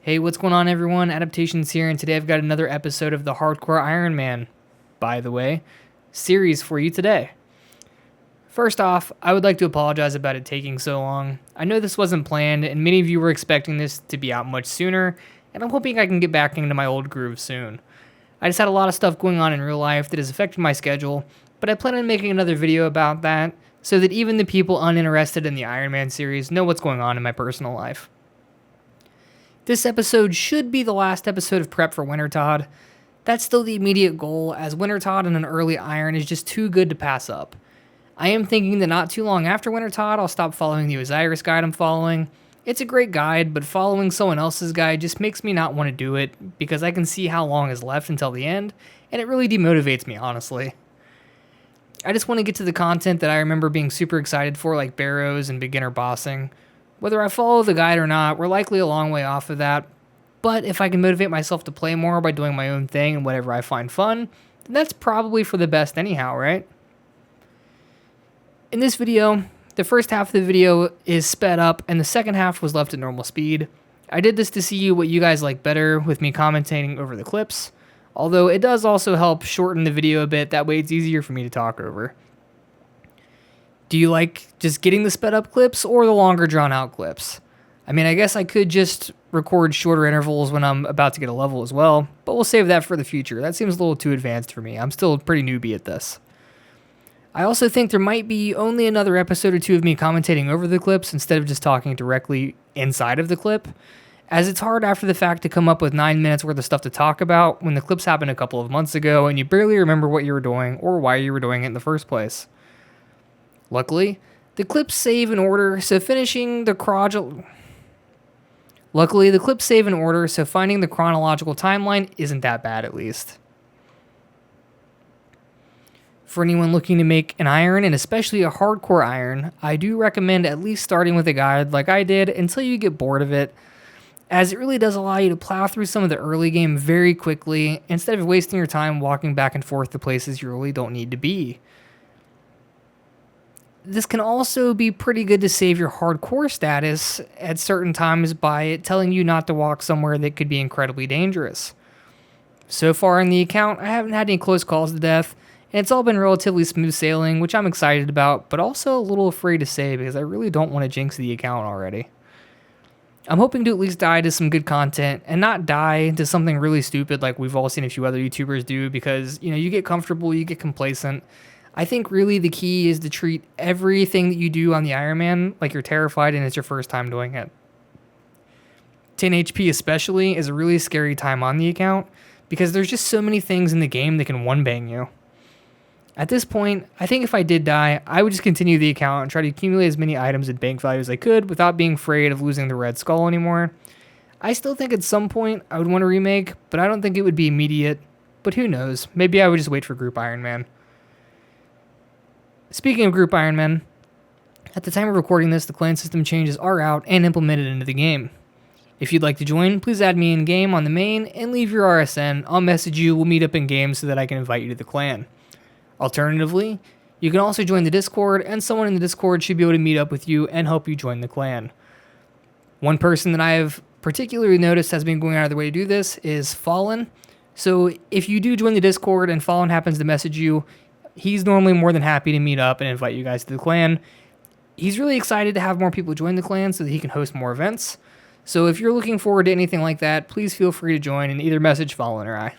Hey, what's going on, everyone? Adaptations here, and today I've got another episode of the Hardcore Iron Man, by the way, series for you today. First off, I would like to apologize about it taking so long. I know this wasn't planned, and many of you were expecting this to be out much sooner, and I'm hoping I can get back into my old groove soon. I just had a lot of stuff going on in real life that has affected my schedule, but I plan on making another video about that, so that even the people uninterested in the Iron Man series know what's going on in my personal life. This episode should be the last episode of prep for Wintertodt. That's still the immediate goal, as Wintertodt and an early Iron is just too good to pass up. I am thinking that not too long after Wintertodt, I'll stop following the OSRS guide I'm following. It's a great guide, but following someone else's guide just makes me not want to do it, because I can see how long is left until the end, and it really demotivates me, honestly. I just want to get to the content that I remember being super excited for, like barrows and beginner bossing. Whether I follow the guide or not, we're likely a long way off of that, but if I can motivate myself to play more by doing my own thing and whatever I find fun, then that's probably for the best anyhow, right? In this video, the first half of the video is sped up and the second half was left at normal speed. I did this to see what you guys like better with me commentating over the clips, although it does also help shorten the video a bit, that way it's easier for me to talk over. Do you like just getting the sped up clips or the longer drawn out clips? I mean, I guess I could just record shorter intervals when I'm about to get a level as well, but we'll save that for the future. That seems a little too advanced for me. I'm still pretty newbie at this. I also think there might be only another episode or two of me commentating over the clips instead of just talking directly inside of the clip, as it's hard after the fact to come up with 9 minutes worth of stuff to talk about when the clips happened a couple of months ago and you barely remember what you were doing or why you were doing it in the first place. Luckily, the clips save in order, so finding the chronological timeline isn't that bad, at least. For anyone looking to make an iron, and especially a hardcore iron, I do recommend at least starting with a guide like I did until you get bored of it, as it really does allow you to plow through some of the early game very quickly instead of wasting your time walking back and forth to places you really don't need to be. This can also be pretty good to save your hardcore status at certain times by it telling you not to walk somewhere that could be incredibly dangerous. So far in the account, I haven't had any close calls to death, and it's all been relatively smooth sailing, which I'm excited about, but also a little afraid to say because I really don't want to jinx the account already. I'm hoping to at least die to some good content and not die to something really stupid like we've all seen a few other YouTubers do because, you get comfortable, you get complacent. I think really the key is to treat everything that you do on the Iron Man like you're terrified and it's your first time doing it. 10 HP especially is a really scary time on the account because there's just so many things in the game that can one-bang you. At this point, I think if I did die, I would just continue the account and try to accumulate as many items and bank value as I could without being afraid of losing the red skull anymore. I still think at some point I would want to remake, but I don't think it would be immediate. But who knows, maybe I would just wait for Group Iron Man. Speaking of Group Iron Man, at the time of recording this, the clan system changes are out and implemented into the game. If you'd like to join, please add me in-game on the main and leave your RSN. I'll message you, we'll meet up in-game so that I can invite you to the clan. Alternatively, you can also join the Discord, and someone in the Discord should be able to meet up with you and help you join the clan. One person that I have particularly noticed has been going out of their way to do this is Fallen. So if you do join the Discord and Fallen happens to message you, he's normally more than happy to meet up and invite you guys to the clan. He's really excited to have more people join the clan so that he can host more events. So if you're looking forward to anything like that, please feel free to join and either message Fallen or I.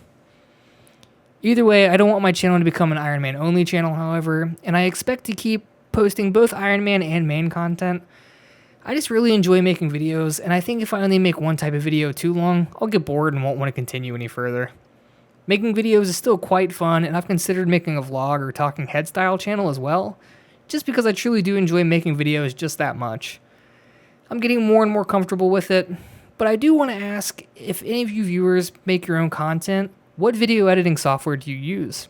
Either way, I don't want my channel to become an Iron Man only channel, however, and I expect to keep posting both Iron Man and main content. I just really enjoy making videos, and I think if I only make one type of video too long, I'll get bored and won't want to continue any further. Making videos is still quite fun, and I've considered making a vlog or talking head style channel as well, just because I truly do enjoy making videos just that much. I'm getting more and more comfortable with it, but I do want to ask if any of you viewers make your own content, what video editing software do you use?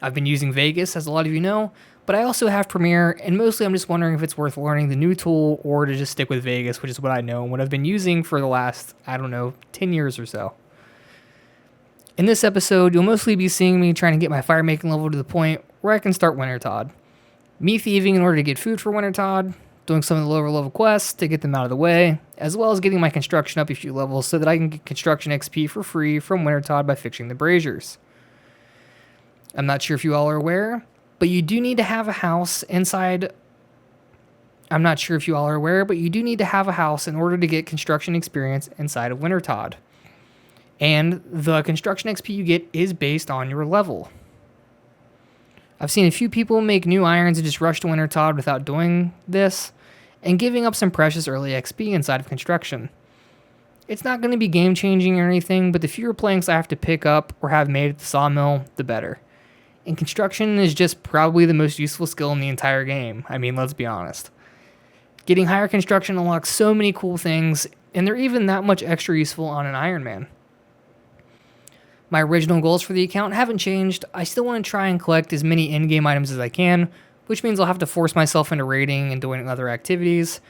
I've been using Vegas, as a lot of you know, but I also have Premiere, and mostly I'm just wondering if it's worth learning the new tool or to just stick with Vegas, which is what I know and what I've been using for the last, 10 years or so. In this episode, you'll mostly be seeing me trying to get my fire making level to the point where I can start Wintertodt. Me thieving in order to get food for Wintertodt, doing some of the lower level quests to get them out of the way, as well as getting my construction up a few levels so that I can get construction XP for free from Wintertodt by fixing the braziers. I'm not sure if you all are aware, but you do need to have a house inside. I'm not sure if you all are aware, but you do need to have a house in order to get construction experience inside of Wintertodt. And the construction XP you get is based on your level. I've seen a few people make new irons and just rush to Wintertodt without doing this, and giving up some precious early XP inside of construction. It's not going to be game changing or anything, but the fewer planks I have to pick up or have made at the sawmill, the better. And construction is just probably the most useful skill in the entire game. I mean, let's be honest. Getting higher construction unlocks so many cool things, and they're even that much extra useful on an Iron Man. My original goals for the account haven't changed. I still want to try and collect as many in-game items as I can, which means I'll have to force myself into raiding and doing other activities.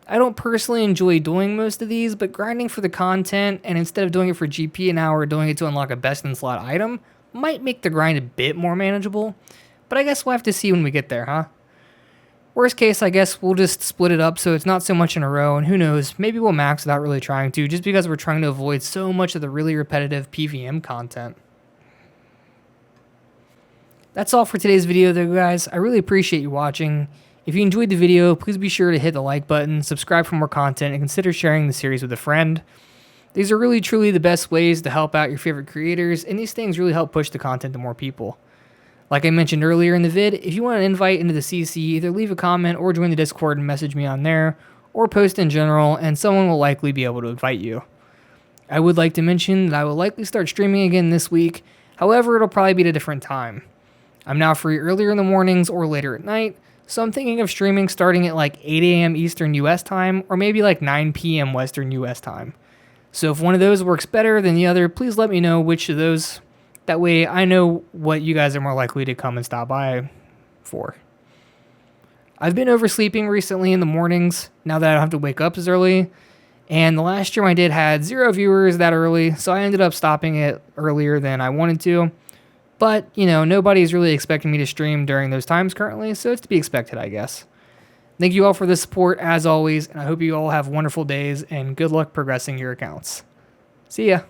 I don't personally enjoy doing most of these, but grinding for the content, and instead of doing it for GP an hour, doing it to unlock a best-in-slot item, might make the grind a bit more manageable, but I guess we'll have to see when we get there, huh? Worst case, I guess we'll just split it up so it's not so much in a row, and who knows, maybe we'll max without really trying to, just because we're trying to avoid so much of the really repetitive PVM content. That's all for today's video though, guys. I really appreciate you watching. If you enjoyed the video, please be sure to hit the like button, subscribe for more content, and consider sharing the series with a friend. These are really truly the best ways to help out your favorite creators, and these things really help push the content to more people. Like I mentioned earlier in the vid, if you want an invite into the CC, either leave a comment or join the Discord and message me on there, or post in general, and someone will likely be able to invite you. I would like to mention that I will likely start streaming again this week, however it'll probably be at a different time. I'm now free earlier in the mornings or later at night, so I'm thinking of streaming starting at like 8 a.m. Eastern US time, or maybe like 9 p.m. Western US time. So if one of those works better than the other, please let me know which of those. That way I know what you guys are more likely to come and stop by for. I've been oversleeping recently in the mornings, now that I don't have to wake up as early. And the last stream I did had 0 viewers that early, so I ended up stopping it earlier than I wanted to. But, you know, nobody's really expecting me to stream during those times currently, so it's to be expected, I guess. Thank you all for the support, as always, and I hope you all have wonderful days, and good luck progressing your accounts. See ya!